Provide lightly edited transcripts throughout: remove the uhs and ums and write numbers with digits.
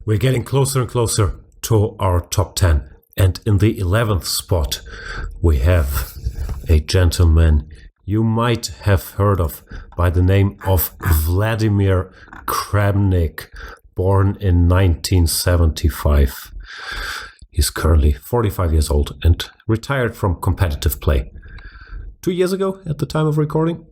We're getting closer and closer to our top 10. And in the 11th spot, we have a gentleman you might have heard of by the name of Vladimir Kramnik, born in 1975. He's currently 45 years old and retired from competitive play 2 years ago at the time of recording.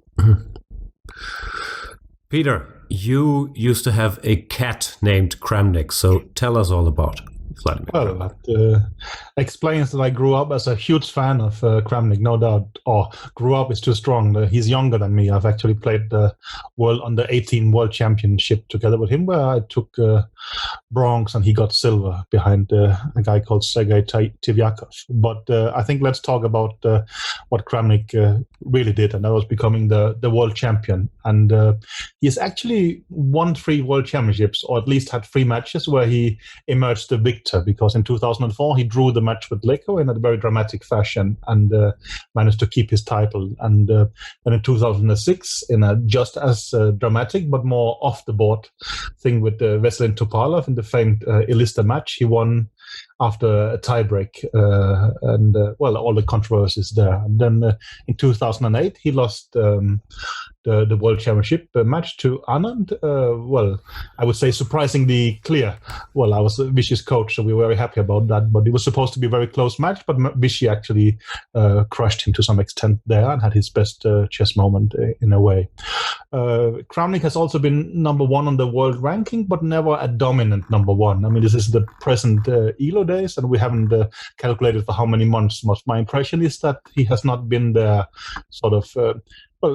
Peter, you used to have a cat named Kramnik, so tell us all about Vladimir. Well, that explains that I grew up as a huge fan of Kramnik, no doubt. Or grew up is too strong. He's younger than me. I've actually played the World Under-18 World Championship together with him, where I took bronze and he got silver behind a guy called Sergei Tivyakov. But I think let's talk about what Kramnik really did, and that was becoming the world champion. And he's actually won 3 world championships, or at least had 3 matches where he emerged the victor, because in 2004 he drew the match with Leko in a very dramatic fashion and managed to keep his title. And then in 2006, in a just as dramatic but more off the board thing with Veselin Topalov in the famed Ilista match, he won after a tiebreak, and all the controversies there. And then in 2008, he lost the World Championship match to Anand. I would say surprisingly clear. Well, I was Vishy's coach, so we were very happy about that. But it was supposed to be a very close match, but Vishy actually crushed him to some extent there and had his best chess moment in a way. Kramnik has also been number 1 on the world ranking, but never a dominant number 1. I mean, this is the present ELO days, and we haven't calculated for how many months. My impression is that he has not been there sort of...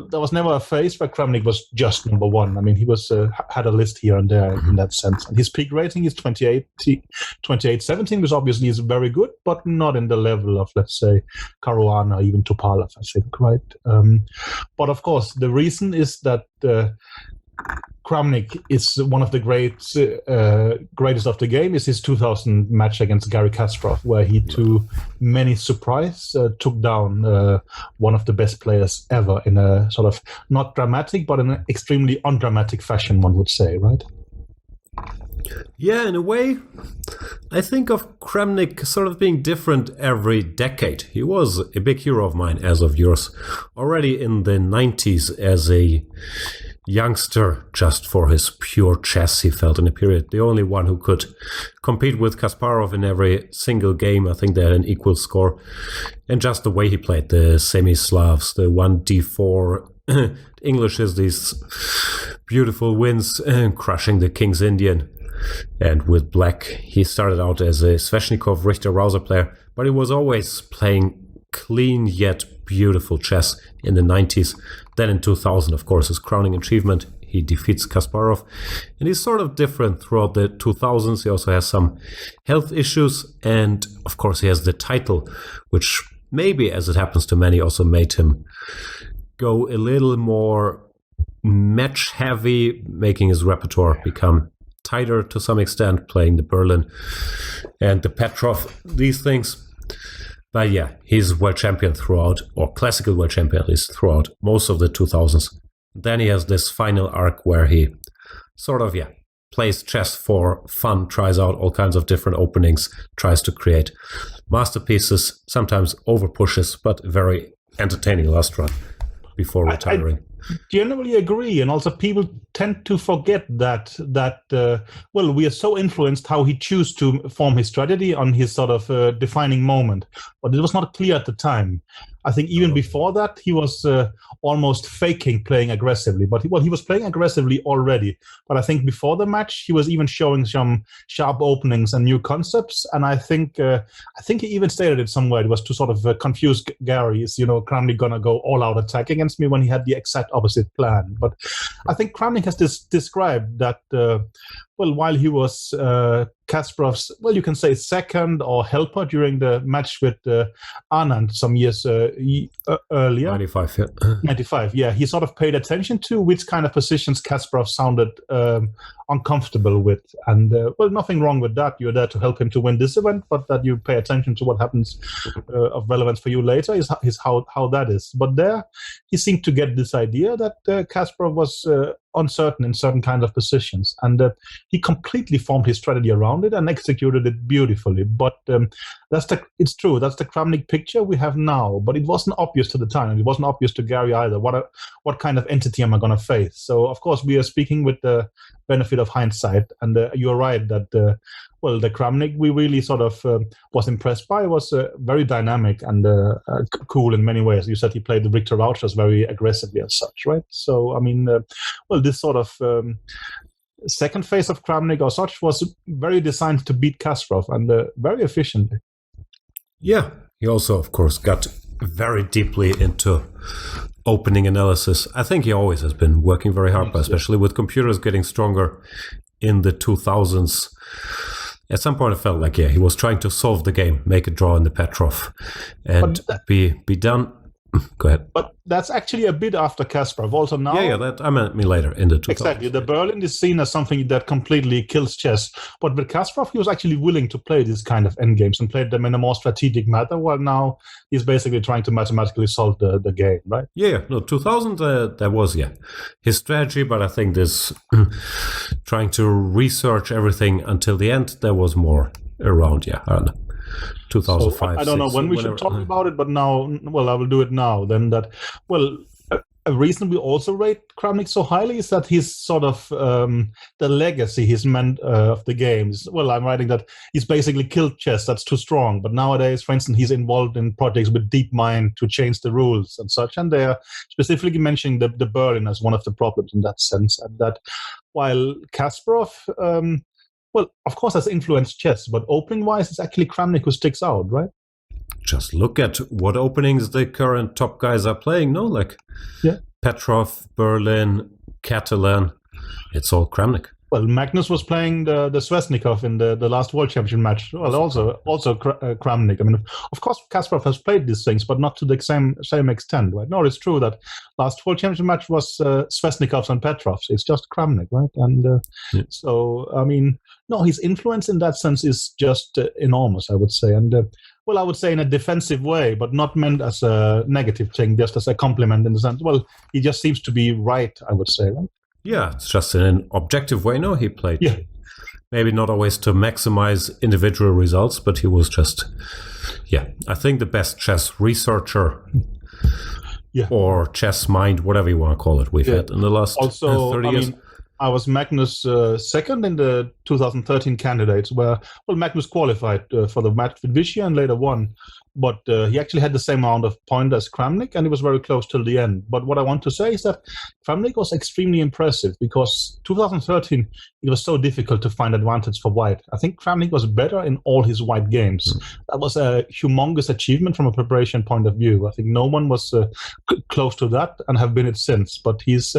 there was never a phase where Kramnik was just number 1. I mean, he was had a list here and there in that sense. And his peak rating is 28-17, which obviously is very good, but not in the level of, let's say, Caruana or even Topalov, I think, right? But of course, the reason is that Kramnik is one of the greatest of the game. Is his 2000 match against Garry Kasparov, where he, to many surprise, took down one of the best players ever in a sort of not dramatic, but in an extremely undramatic fashion, one would say, right? Yeah, in a way, I think of Kramnik sort of being different every decade. He was a big hero of mine, as of yours, already in the 90s as a youngster, just for his pure chess, he felt in a period. The only one who could compete with Kasparov in every single game. I think they had an equal score. And just the way he played the semi-Slavs, the 1d4 English is these beautiful wins, crushing the King's Indian. And with black, he started out as a Sveshnikov Richter-Rouser player, but he was always playing clean yet beautiful chess in the 90s. Then in 2000, of course, his crowning achievement, he defeats Kasparov. And he's sort of different throughout the 2000s. He also has some health issues. And of course, he has the title, which maybe, as it happens to many, also made him go a little more match heavy, making his repertoire become tighter to some extent, playing the Berlin and the Petrov, these things. But yeah, he's world champion throughout, or classical world champion at least, throughout most of the 2000s. Then he has this final arc where he sort of, plays chess for fun, tries out all kinds of different openings, tries to create masterpieces, sometimes over pushes, but very entertaining last run before retiring. I generally agree, and also people tend to forget that we are so influenced how he chose to form his strategy on his sort of defining moment, but it was not clear at the time. I think even before that, he was almost faking playing aggressively. But he was playing aggressively already. But I think before the match, he was even showing some sharp openings and new concepts. And I think he even stated it somewhere. It was to sort of confuse Gary. Is Kramnik gonna go all out attack against me when he had the exact opposite plan? But I think Kramnik has described that. While he was Kasparov's, you can say second or helper during the match with Anand some years earlier. 95, yeah. 95, yeah. He sort of paid attention to which kind of positions Kasparov sounded uncomfortable with. And, nothing wrong with that. You're there to help him to win this event, but that you pay attention to what happens of relevance for you later is how that is. But there, he seemed to get this idea that Kasparov was uncertain in certain kind of positions, and he completely formed his strategy around it and executed it beautifully. But it's true, that's the Kramnik picture we have now, but it wasn't obvious to the time, and it wasn't obvious to Gary either. What kind of entity am I going to face? So of course we are speaking with the benefit of hindsight, and you're right that the Kramnik we really sort of was impressed by was very dynamic and cool in many ways. You said he played the Victor Vouchers very aggressively as such, right? So I mean, this sort of second phase of Kramnik or such was very designed to beat Kasparov, and very efficiently. Yeah, he also, of course, got very deeply into opening analysis. I think he always has been working very hard, especially with computers getting stronger in the 2000s. At some point, I felt like, he was trying to solve the game, make a draw in the Petrov, and be done. Go ahead. But that's actually a bit after Kasparov. Also now, that I mean later in the 2000s. Exactly, the Berlin is seen as something that completely kills chess. But with Kasparov, he was actually willing to play these kind of endgames and played them in a more strategic manner. While now he's basically trying to mathematically solve the game, right? No, 2000 that was his strategy. But I think this trying to research everything until the end, there was more around. I don't know. 2005. So I don't know when we should talk about it, but now, I will do it now. Then a reason we also rate Kramnik so highly is that he's sort of the legacy he's meant of the games. I'm writing that he's basically killed chess. That's too strong. But nowadays, for instance, he's involved in projects with DeepMind to change the rules and such. And they are specifically mentioning the Berlin as one of the problems in that sense. And that while Kasparov of course, has influenced chess, but opening-wise, it's actually Kramnik who sticks out, right? Just look at what openings the current top guys are playing, no? Like Petrov, Berlin, Catalan. It's all Kramnik. Well, Magnus was playing the Svesnikov in the last World Championship match. Well, also Kramnik. I mean, of course, Kasparov has played these things, but not to the same extent, right? No, it's true that last World Championship match was Svesnikovs and Petrovs. It's just Kramnik, right? And so, I mean, no, his influence in that sense is just enormous, I would say. And I would say in a defensive way, but not meant as a negative thing, just as a compliment in the sense, he just seems to be right, I would say, right? Yeah, it's just in an objective way. No, he played maybe not always to maximize individual results, but he was just, I think the best chess researcher or chess mind, whatever you want to call it, we've had in the last 30 years. I was Magnus second in the 2013 candidates, where Magnus qualified for the match with Vichy and later won, but he actually had the same amount of points as Kramnik, and he was very close till the end. But what I want to say is that Kramnik was extremely impressive because 2013 it was so difficult to find advantage for white. I think Kramnik was better in all his white games. That was a humongous achievement from a preparation point of view. I think no one was close to that and have been it since. But he's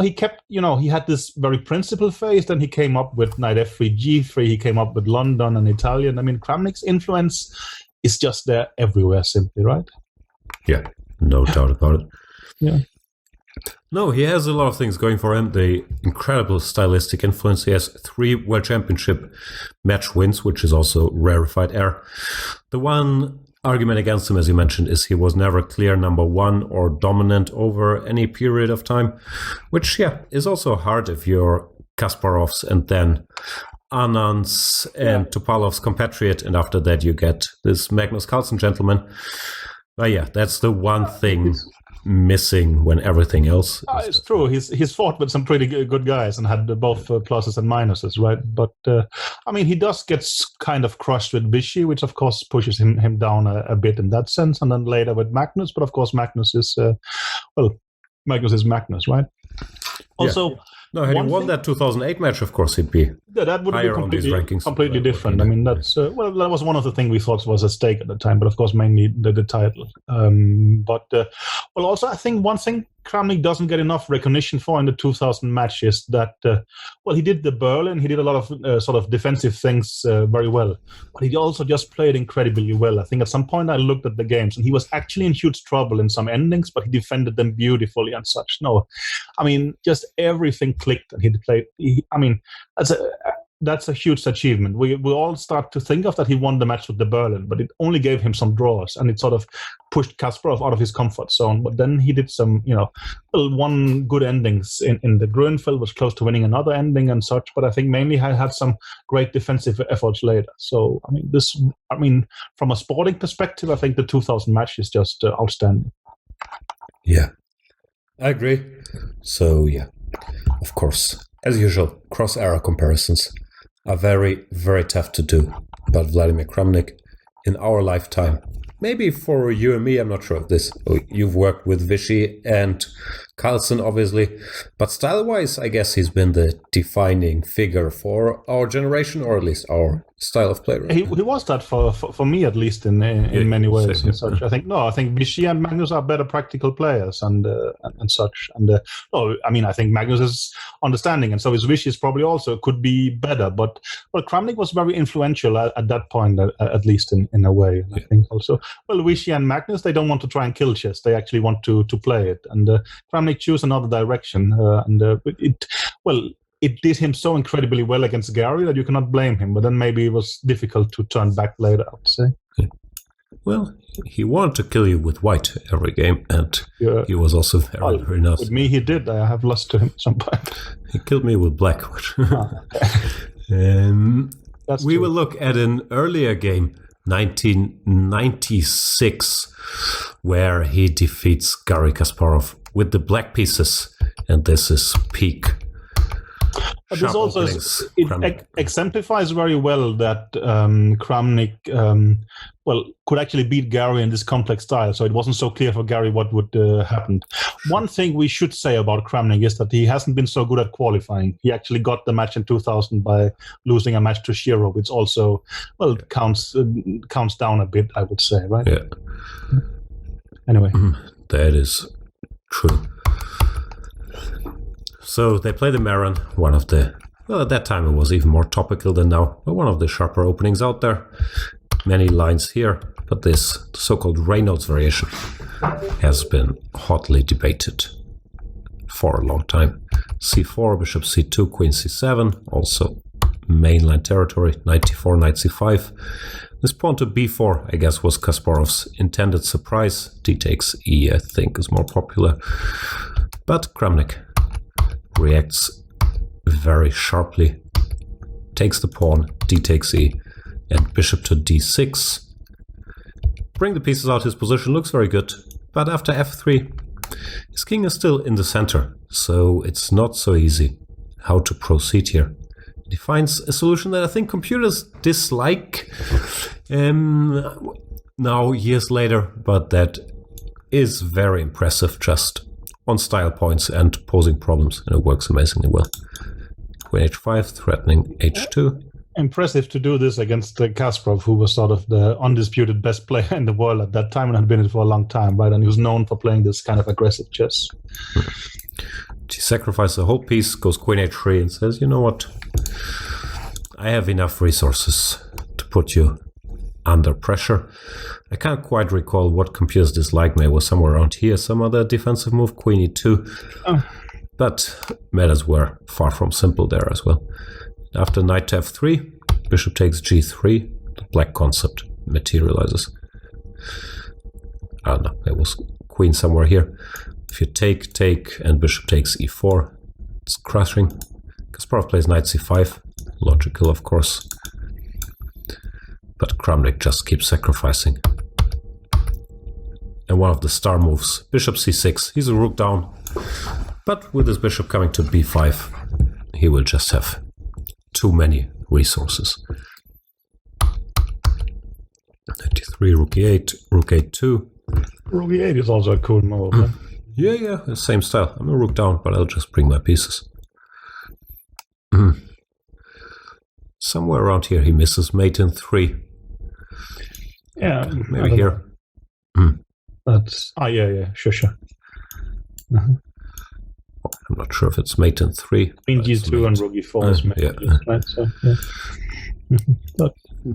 he kept, he had this very principled phase. Then he came up with knight f3, g3. He came up with London and Italian. I mean, Kramnik's influence is just there everywhere, simply, right? Yeah, no doubt about it. Yeah. No, he has a lot of things going for him. The incredible stylistic influence. He has 3 World Championship match wins, which is also rarefied air. The one argument against him, as you mentioned, is he was never clear number 1 or dominant over any period of time, which, is also hard if you're Kasparov's and then Anand's and Topalov's compatriot, and after that you get this Magnus Carlsen gentleman. But that's the one thing missing when everything else it's true. He's fought with some pretty good guys and had both pluses and minuses, right? But I mean, he does get kind of crushed with Vichy, which of course pushes him down a bit in that sense, and then later with Magnus. But of course, Magnus is Magnus is Magnus, right? Also, no, had he won that 2008 match, of course, he'd be that would higher be on these rankings. Completely different. I mean, that's that was one of the things we thought was at stake at the time, but of course, mainly the title. But also, I think one thing Kramnik doesn't get enough recognition for in the 2000 match is that he did the Berlin, he did a lot of sort of defensive things very well, but he also just played incredibly well. I think at some point I looked at the games and he was actually in huge trouble in some endings, but he defended them beautifully and such. No, I mean, just everything clicked and he played. that's a huge achievement. We all start to think of that he won the match with the Berlin, but it only gave him some draws, and it sort of pushed Kasparov out of his comfort zone. But then he did some, one good endings in the Grünfeld, was close to winning another ending and such. But I think mainly I had some great defensive efforts later. So from a sporting perspective, I think the 2000 match is just outstanding. Yeah, I agree. So yeah, of course, as usual, cross-era comparisons are very, very tough to do. But Vladimir Kramnik, in our lifetime, maybe for you and me, I'm not sure of this. You've worked with Vichy and Carlsen, obviously. But style-wise, I guess he's been the defining figure for our generation, or at least our style of play. Right? He was that for me, at least, in many ways. And such. I think Vichy and Magnus are better practical players and such. And I think Magnus's understanding, and so his Vichy's probably also could be better. But Kramnik was very influential at that point, at least in a way. I think also, Vichy and Magnus, they don't want to try and kill chess. They actually want to play it. And Kramnik choose another direction. It did him so incredibly well against Gary that you cannot blame him. But then maybe it was difficult to turn back later, I would say. Yeah. Well, he wanted to kill you with white every game, and he was also very, very nice. With me, he did. I have lost to him at some point. He killed me with black. We will look at an earlier game, 1996, where he defeats Garry Kasparov with the black pieces, and this is peak. But this also exemplifies very well that Kramnik could actually beat Gary in this complex style, so it wasn't so clear for Gary what would happen. One thing we should say about Kramnik is that he hasn't been so good at qualifying. He actually got the match in 2000 by losing a match to Shiro, which also counts down a bit, I would say, right? Yeah. Anyway. That is true. So they play the Marin, one of the, at that time it was even more topical than now, but one of the sharper openings out there. Many lines here, but this so-called Reynolds variation has been hotly debated for a long time. C4, bishop c2, queen c7, also mainline territory, knight d4, knight c5. This pawn to b4, I guess, was Kasparov's intended surprise. D takes e, I think, is more popular. But Kramnik reacts very sharply, takes the pawn, d takes e, and bishop to d6. Bring the pieces out, his position looks very good, but after f3, his king is still in the center, so it's not so easy how to proceed here. He finds a solution that I think computers dislike now, years later, but that is very impressive just on style points and posing problems, and it works amazingly well. Queen h5, threatening h2. Impressive to do this against Kasparov, who was sort of the undisputed best player in the world at that time and had been it for a long time, right? And he was known for playing this kind of aggressive chess. She sacrifices the whole piece, goes queen h3 and says, you know what? I have enough resources to put you under pressure. I can't quite recall what computers dislike me. It was somewhere around here, some other defensive move, queen e2. Oh. But matters were far from simple there as well. After knight to f3, bishop takes g3, the black concept materializes. Oh no, it was queen somewhere here. If you take, and bishop takes e4, it's crushing. Kasparov plays knight c5, logical of course. But Kramnik just keeps sacrificing. And one of the star moves, bishop c6, he's a rook down. But with his bishop coming to b5, he will just have too many resources. 93, rook e8, rook a2. Rook e8 is also a cool move. Huh? Yeah, same style. I'm a rook down, but I'll just bring my pieces. Somewhere around here he misses mate in 3. Yeah, maybe here. That's sure. I'm not sure if it's mate in 3. Queen g2 and rook e4 is mate. Yeah. Right, so, yeah.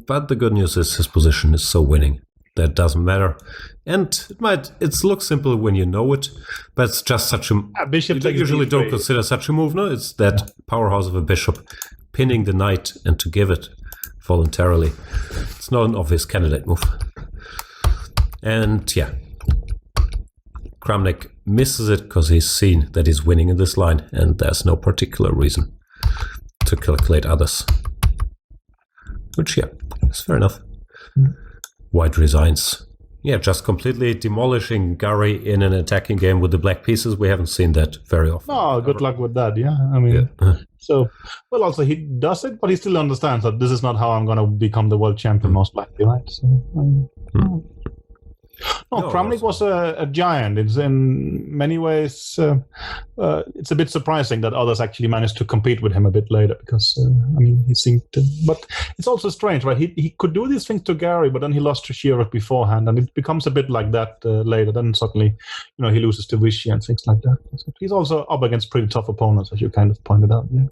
But the good news is his position is so winning that doesn't matter. And it looks simple when you know it, but it's just such a... bishop you usually d3. don't consider such a move, no? It's that powerhouse of a bishop pinning the knight and to give it voluntarily. It's not an obvious candidate move. And yeah, Kramnik misses it because he's seen that he's winning in this line, and there's no particular reason to calculate others. Which, yeah, is fair enough. White resigns. Yeah, just completely demolishing Gary in an attacking game with the black pieces. We haven't seen that very often. No, good luck with that. Yeah, I mean, so well. Also, he does it, but he still understands that this is not how I'm going to become the world champion, most likely, right? So, No, Kramnik was a giant. It's in many ways, it's a bit surprising that others actually managed to compete with him a bit later because, he seemed to, but it's also strange, right? He could do these things to Gary, but then he lost to Shearer beforehand, and it becomes a bit like that later. Then suddenly, he loses to Vichy and things like that. So he's also up against pretty tough opponents, as you kind of pointed out. Yeah.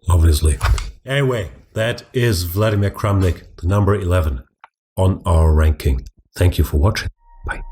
Obviously. Anyway, that is Vladimir Kramnik, the number 11 on our ranking. Thank you for watching. Bye.